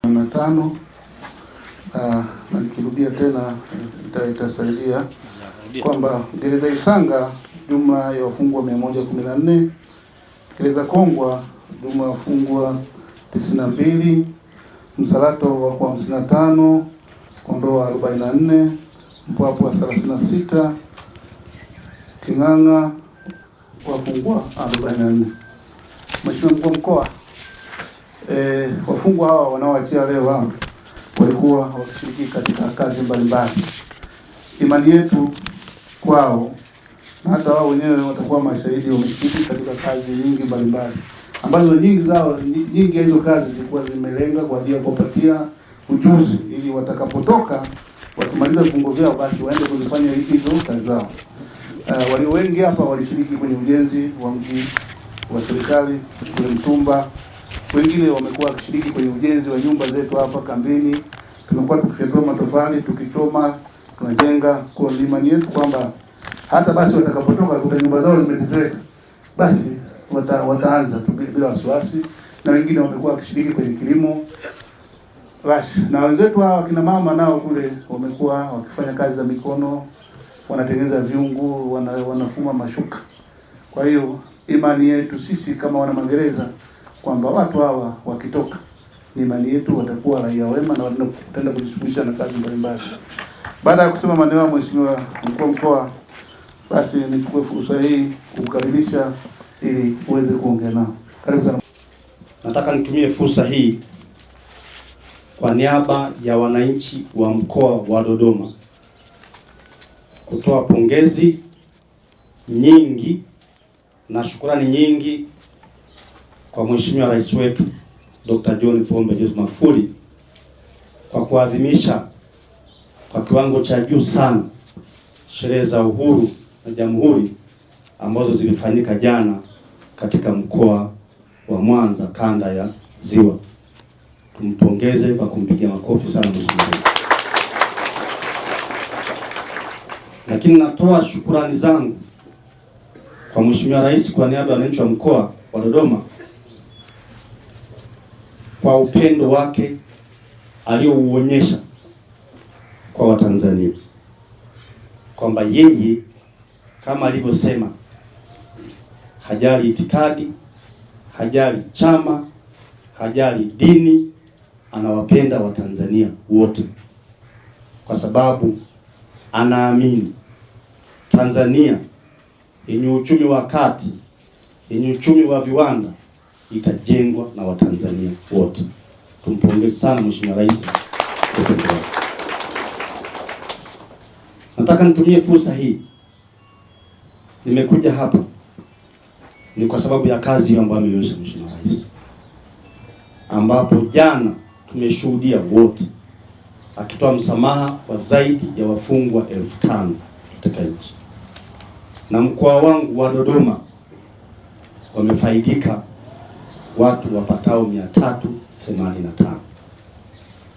5 na nikirudia tena itasaidia kwamba gereza Isanga jumla ya wafungwa 114, gereza Kongwa jumla ya wafungwa 92, Msalato wa 55, Kondoa 44, Mpwapwa 36, King'ang'a wafungwa 44. Mheshimiwa Mkuu wa Mkoa, wafungwa hawa wanaoachia leo walikuwa wakishiriki katika kazi mbalimbali. Imani yetu kwao na hata wao wenyewe watakuwa mashahidi, wameshiriki katika kazi nyingi mbalimbali ambazo nyingi hizo kazi zilikuwa zimelenga kwa ajili ya kuwapatia ujuzi ili watakapotoka wakimaliza vifungo vyao basi waende kuzifanya hizo kazi zao. Walio wengi hapa walishiriki kwenye ujenzi wa mji wa serikali kule Mtumba. Wengine wamekuwa wakishiriki kwenye ujenzi wa nyumba zetu hapa kambini. Tumekuwa tukifyatua matofali, tukichoma, tunajenga. Kwa imani yetu kwamba hata basi watakapotoka kuta nyumba zao zimetetereka, basi wataanza bila wasiwasi. Na wengine wamekuwa wakishiriki kwenye kilimo. Basi na wenzetu hawa kina mama nao kule wamekuwa wakifanya kazi za mikono, wanatengeneza viungu, wanafuma mashuka. Kwa hiyo imani yetu sisi kama wana magereza kwamba watu hawa wakitoka, ni imani yetu watakuwa raia wema na wataenda kujishughulisha na kazi mbalimbali. Baada ya kusema maneno ya Mheshimiwa Mkuu wa Mkoa, basi nichukue fursa hii kukaribisha ili uweze kuongea nao. Karibu sana. Nataka nitumie fursa hii kwa niaba ya wananchi wa mkoa wa Dodoma kutoa pongezi nyingi na shukrani nyingi kwa Mheshimiwa Rais wetu Dr. John Pombe Joseph Magufuli kwa kuadhimisha kwa kiwango cha juu sana sherehe za uhuru na jamhuri ambazo zilifanyika jana katika mkoa wa Mwanza, kanda ya Ziwa. Tumpongeze kwa kumpigia makofi sana Mheshimiwa Rais. Lakini natoa shukrani zangu kwa Mheshimiwa Rais kwa niaba ya wananchi wa mkoa wa Dodoma kwa upendo wake aliouonyesha kwa Watanzania, kwamba yeye kama alivyosema hajali itikadi, hajali chama, hajali dini, anawapenda Watanzania wote, kwa sababu anaamini Tanzania yenye uchumi wa kati, yenye uchumi wa viwanda itajengwa na Watanzania wote. Tumpongeze sana Mheshimiwa Rais. Nataka nitumie fursa hii, nimekuja hapa ni kwa sababu ya kazi hiyo ambayo ameionyesha Mheshimiwa Rais, ambapo jana tumeshuhudia wote akitoa msamaha wa zaidi ya wafungwa 5,000 katika nchi, na mkoa wangu wa Dodoma wamefaidika watu wapatao 385.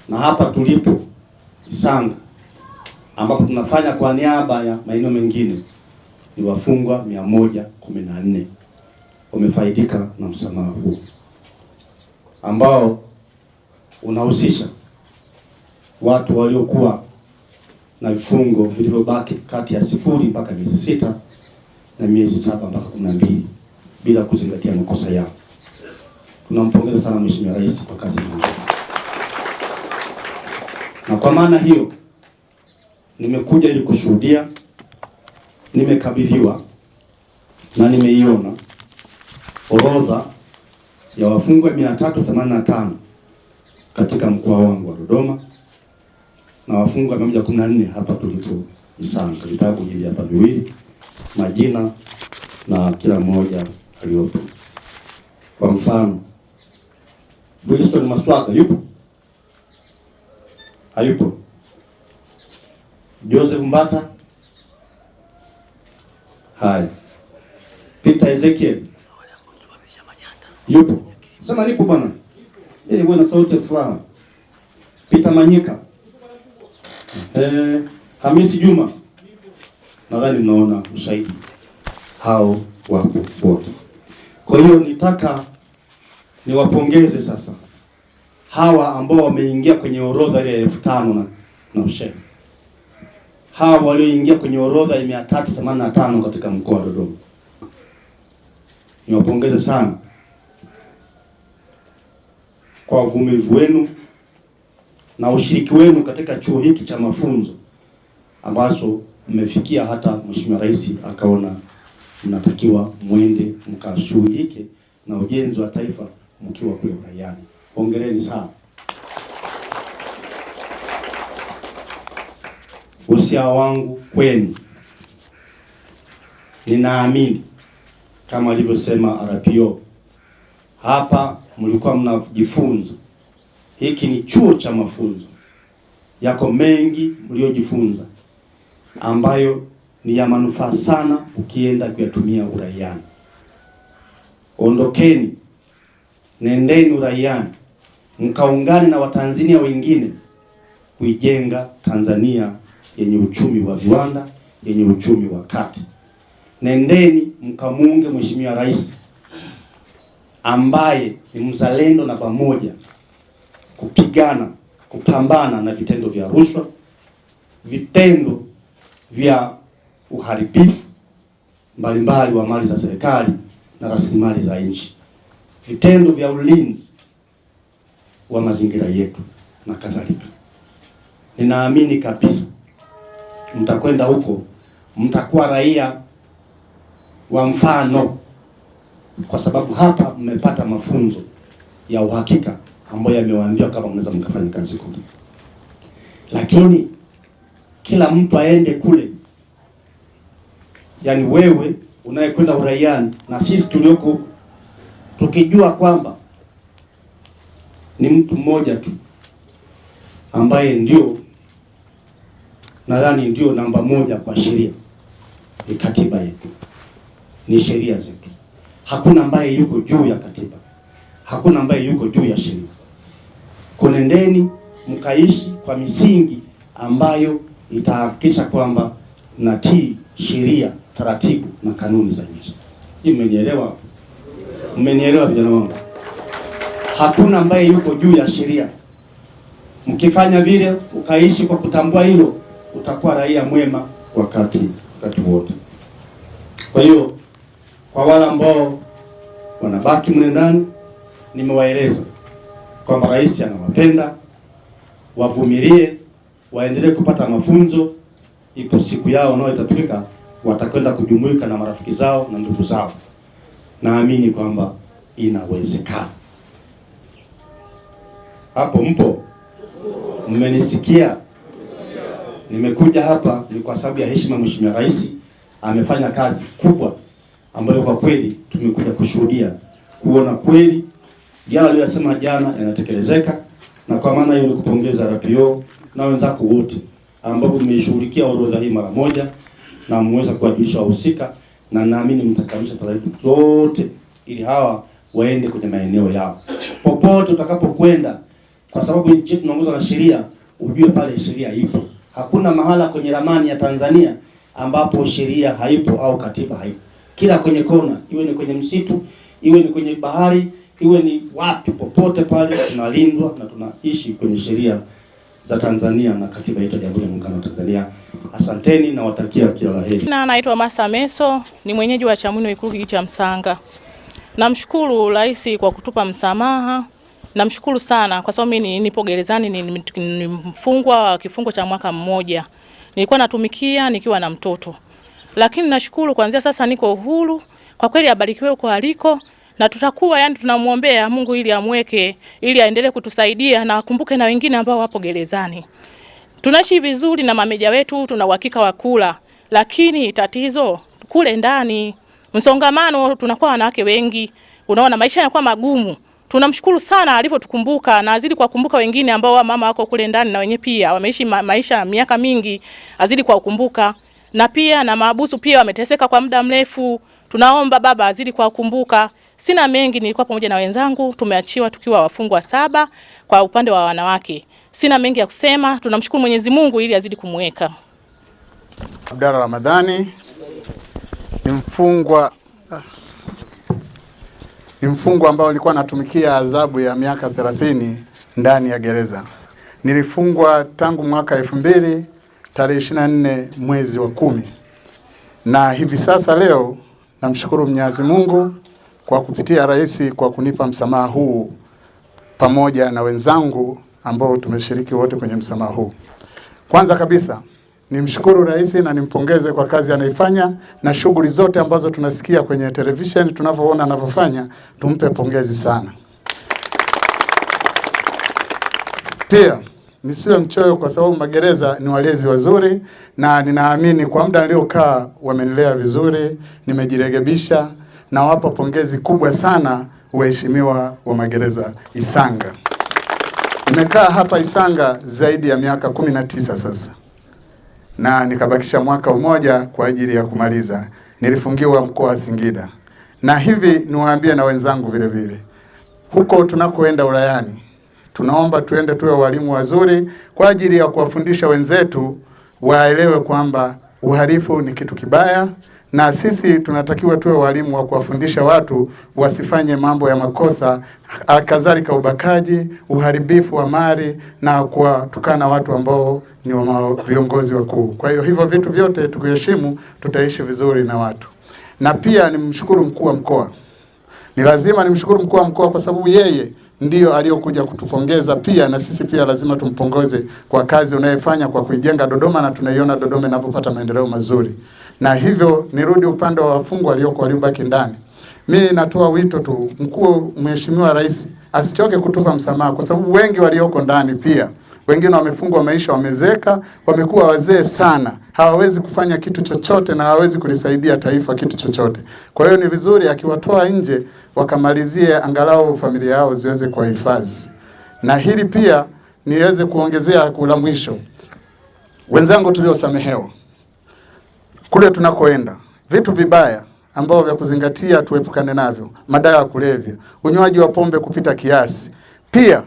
Na hapa tulipo Isanga, ambapo tunafanya kwa niaba ya maeneo mengine, ni wafungwa 114 wamefaidika na msamaha huu ambao unahusisha watu waliokuwa na vifungo vilivyobaki kati ya 0 mpaka miezi 6 na miezi 7 mpaka 12 bila kuzingatia makosa yao. Tunampongeza sana Mheshimiwa Rais kwa kazi hii. Na kwa maana hiyo nimekuja ili kushuhudia, nimekabidhiwa na nimeiona orodha ya wafungwa 385 katika mkoa wangu wa Dodoma na wafungwa 114 hapa tulipo Isanga. Vitabu hivi hapa viwili, majina na kila mmoja aliyopo. Kwa mfano, Wilson Maswaga yupo? Hayupo? Joseph Mbata? Hai. Peter Ezekiel yupo? Sema nipo bwana. Bwana sauti ya furaha. Peter Manyika. Hamisi Juma. Nadhani mnaona ushahidi. Hao wapo wote. Kwa hiyo nitaka niwapongeze sasa hawa ambao wameingia kwenye orodha ile 5,000 na ushe, hawa walioingia kwenye orodha ya 385 katika mkoa wa Dodoma, niwapongeze sana kwa uvumilivu wenu na ushiriki wenu katika chuo hiki cha mafunzo ambazo mmefikia hata Mheshimiwa Rais akaona mnatakiwa mwende mkashughulike na ujenzi wa taifa mkiwa kule uraiani. Hongereni sana. Usia wangu kwenu, ninaamini kama alivyosema RPO, hapa mlikuwa mnajifunza. Hiki ni chuo cha mafunzo, yako mengi mliojifunza ambayo ni ya manufaa sana ukienda kuyatumia uraiani. Ondokeni, nendeni uraiani, mkaungane na Watanzania wengine kuijenga Tanzania yenye uchumi wa viwanda, yenye uchumi wa kati. Nendeni mkamuunge Mheshimiwa Rais ambaye ni mzalendo na pamoja kupambana na vitendo vya rushwa, vitendo vya uharibifu mbalimbali wa mali za serikali na rasilimali za nchi, vitendo vya ulinzi wa mazingira yetu na kadhalika. Ninaamini kabisa mtakwenda huko, mtakuwa raia wa mfano, kwa sababu hapa mmepata mafunzo ya uhakika ambayo yamewaambia kama mnaweza mkafanya kazi kule. Lakini kila mtu aende kule, yani wewe unayekwenda uraiani na sisi tulioko, tukijua kwamba ni mtu mmoja tu ambaye ndio nadhani ndio namba 1 kwa sheria, ni katiba yetu, ni sheria zetu. Hakuna ambaye yuko juu ya katiba, hakuna ambaye yuko juu ya sheria. Kunendeni mkaishi kwa misingi ambayo itahakikisha kwamba mnatii sheria, taratibu na kanuni za nchi. Si mmenielewa? Mmenielewa vijana wangu? Hakuna ambaye yuko juu ya sheria. Mkifanya vile, ukaishi kwa kutambua hilo, utakuwa raia mwema wakati wote. Kwa hiyo kwa wale ambao wanabaki mle ndani, nimewaeleza kwamba Rais anawapenda, wavumilie, waendelee kupata mafunzo. Ipo siku yao nao itafika, watakwenda kujumuika na marafiki zao na ndugu zao. Naamini kwamba inawezekana. Hapo mpo? Mmenisikia? Nimekuja hapa ni kwa sababu ya heshima. Mheshimiwa Rais amefanya kazi kubwa ambayo kwa kweli tumekuja kushuhudia, kuona kweli yale aliyosema jana yanatekelezeka, na kwa maana hiyo ni kupongeza RPO na wenzako wote ambao mmeshughulikia orodha hii mara moja na mmeweza kuwajulisha wahusika, na naamini mtakamilisha taratibu zote ili hawa waende kwenye maeneo yao. Popote utakapokwenda, kwa sababu nchi yetu inaongozwa na sheria, ujue pale sheria ipo. Hakuna mahala kwenye ramani ya Tanzania ambapo sheria haipo au katiba haipo. Kila kwenye kona, iwe ni kwenye msitu, iwe ni kwenye bahari, iwe ni wapi, popote pale tunalindwa na tunaishi kwenye sheria za Tanzania na katiba yetu ya Jamhuri ya Muungano wa Tanzania. Asanteni na watakia kila la heri. Naitwa Masa Meso, ni mwenyeji wa Chamwino Ikulu kijiji cha Msanga. Namshukuru Rais kwa kutupa msamaha. Namshukuru sana kwa sababu mimi nipo gerezani, ni mfungwa wa kifungo cha mwaka mmoja. Nilikuwa natumikia nikiwa na mtoto. Lakini nashukuru kuanzia sasa niko uhuru. Kwa kweli abarikiwe kwa aliko, na tutakuwa tunamuombea Mungu ili amweke, ili aendelee kutusaidia na akumbuke na wengine ambao wapo gerezani. Tunaishi vizuri na mameja wetu, tuna uhakika wa kula. Lakini tatizo kule ndani, msongamano, tunakuwa wanawake wengi. Unaona maisha yanakuwa magumu. Tunamshukuru sana alivyotukumbuka na azidi kuwakumbuka wengine ambao wa mama wako kule ndani na wenyewe pia wameishi maisha miaka mingi, azidi kuwakumbuka. Na pia na mahabusu pia wameteseka kwa muda mrefu. Tunaomba baba azidi kuwakumbuka. Sina mengi, nilikuwa pamoja na wenzangu, tumeachiwa tukiwa wafungwa 7 kwa upande wa wanawake. Sina mengi ya kusema, tunamshukuru Mwenyezi Mungu ili azidi kumweka. Abdalla Ramadhani ni mfungwa ambao alikuwa anatumikia adhabu ya miaka 30 ndani ya gereza. Nilifungwa tangu mwaka 2000 tarehe 24 mwezi wa 10. Na hivi sasa leo namshukuru Mwenyezi Mungu kwa kupitia rais kwa kunipa msamaha huu pamoja na wenzangu ambao tumeshiriki wote kwenye msamaha huu. Kwanza kabisa nimshukuru rais na nimpongeze kwa kazi anaifanya na shughuli zote ambazo tunasikia kwenye television tunavyoona anavyofanya, tumpe pongezi sana. Pia nisiwe mchoyo kwa sababu magereza ni walezi wazuri na ninaamini kwa muda niliokaa wamenilea vizuri, nimejirekebisha na wapa pongezi kubwa sana waheshimiwa wa magereza Isanga. Nimekaa hapa Isanga zaidi ya miaka 19 sasa. Na nikabakisha mwaka mmoja kwa ajili ya kumaliza. Nilifungiwa mkoa wa Singida. Na hivi niwaambie na wenzangu vile vile. Huko tunakoenda Ulayani, tunaomba tuende tuwe walimu wazuri kwa ajili ya kuwafundisha wenzetu waelewe kwamba uhalifu ni kitu kibaya, na sisi tunatakiwa tuwe walimu wa kuwafundisha watu wasifanye mambo ya makosa, kadhalika ubakaji, uharibifu wa mali na kuwatukana watu ambao ni viongozi wakuu. Kwa hiyo hivyo vitu vyote tukiheshimu, tutaishi vizuri na watu. Na pia nimshukuru mkuu wa mkoa. Ni lazima nimshukuru mkuu wa mkoa kwa sababu yeye ndio aliyokuja kutupongeza pia, na sisi pia lazima tumpongeze kwa kazi unayofanya kwa kuijenga Dodoma, na tunaiona Dodoma inapopata maendeleo mazuri. Na hivyo nirudi upande wa wafungwa waliobaki ndani. Mimi natoa wito tu mkuu, Mheshimiwa Rais asichoke kutupa msamaha kwa sababu wengi walioko ndani pia wengine wamefungwa maisha, wamezeka, wamekuwa wazee sana, hawawezi kufanya kitu chochote na hawawezi kulisaidia taifa kitu chochote. Kwa hiyo ni vizuri akiwatoa nje wakamalizie angalau familia yao ziweze kuhifadhi. Na hili pia niweze kuongezea kula mwisho. Wenzangu tuliosamehewa, kule tunakoenda, vitu vibaya ambao vya kuzingatia tuepukane navyo: madawa ya kulevya, unywaji wa pombe kupita kiasi, pia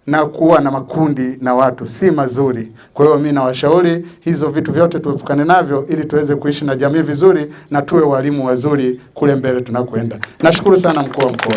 na kuwa na makundi na watu si mazuri. Kwa hiyo mimi nawashauri hizo vitu vyote tuepukane navyo ili tuweze kuishi na jamii vizuri na tuwe walimu wazuri kule mbele tunakoenda. Nashukuru sana mkuu wa mkoa.